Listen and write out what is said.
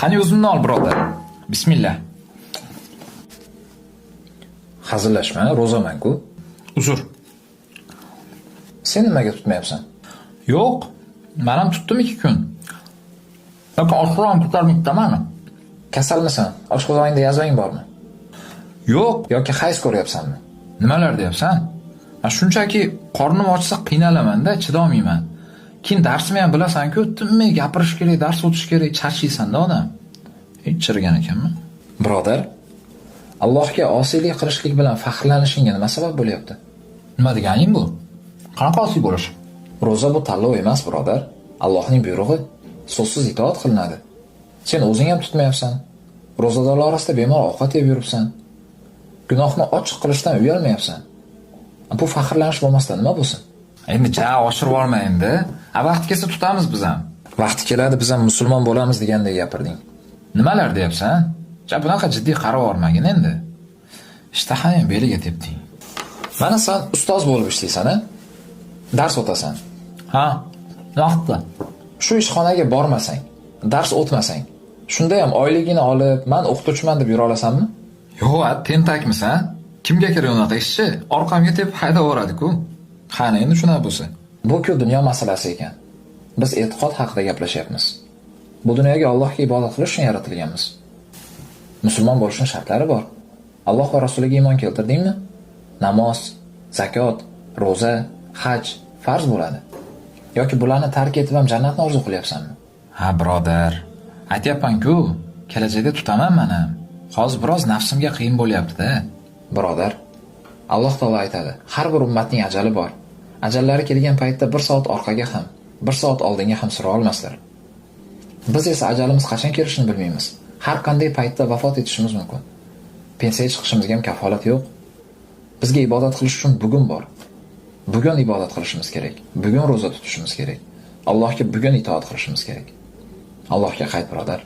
Qani o'zimni ol, birodar. Bismillah. Hazillashma, ro'zaman-ku. Uzr. Sen nimaga tutmayapsan? Yo'q, men ham tutdim 2 kun. Lekin oshxo'ram tutarmikda mani. Kasalmisan? Oshqozoningda yazvang bormi? Yo'q, Yoki hayz ko'ryapsanmi? nimalar deyapsan? Men shunchaki qornim ochsa qiynalaman-da, chidolmayman. Keyin darsni ham bilasan-ku, tinmay gapirish kerak, dars o'tish kerak, charchaysan-da odam. Hech chirigan ekanman. Birodar, Allohga osiylik qilishlik bilan faxrlanishingga nima sabab bo'lyapti? Nima deganing bu? Qanaqa osiy bo'lish? Ro'za bu tanlov emas, birodar. Allohning buyrug'i, so'zsiz itoat qilinadi. Sen o'zing ham tutmayapsan. Ro'zadorlar orasida bemalol ovqat yeb yuribsan. Gunohni ochiq qilishdan uyalmayapsan. Bu faxrlanish bo'lmasdan nima bo'lsin? Endi oshirib olma endi. Vaqti kelsa tutamiz biz ham. Vaqti keladi biz ham musulmon bo'lamiz degandek gapirding. Nimalar deyapsan? Bunaqa jiddiy qarab olmagin endi. Ishtahang ham beliga tepding. Mana sen ustoz bo'lib ishlaysan-a? Dars o'tasan. Ha, vaqtda. Shu ishxonaga bormasang, dars o'tmasang, shunda ham oyligini olib, men o'qituvchiman deb yura olasanmi? Yo'q, tentakmisan? Kimga kerak unaqa ishchi? Orqamga tepib haydab yuboradi-ku. Qani endi shunaqa bo'lsa. Bu-ku dunyo masalasi ekan. Biz e'tiqod haqida gaplashyapmiz. Bu dunyoga Allohga ibodat qilish uchun yaratilganmiz. Musulmon bo'lishning shartlari bor. Alloh va rasuliga iymon keltirdingmi? Namoz, zakot, ro'za, haj farz bo'ladi. Yoki bularni tark etib ham jannatni orzu qilyapsanmi? Ha, birodar. Aytyapman-ku, kelajakda tutaman men ham. Hozir biroz nafsimga qiyin bo'lyapti-da. Birodar, Alloh taolo aytadi, har bir ummatning ajali bor. Ajallari kelgan paytda 1 soat orqaga ham, 1 soat oldinga ham sura olmaslar. Biz esa ajalimiz qachon kelishini bilmaymiz. Har qanday paytda vafot etishimiz mumkin. Pensiyaga chiqishimizga ham kafolat yo'q. Bizga ibodat qilish uchun bugun bor. Bugun ibodat qilishimiz kerak. Bugun ro'za tutishimiz kerak. Allohga bugun itoat qilishimiz kerak. Allohga qayt, birodar.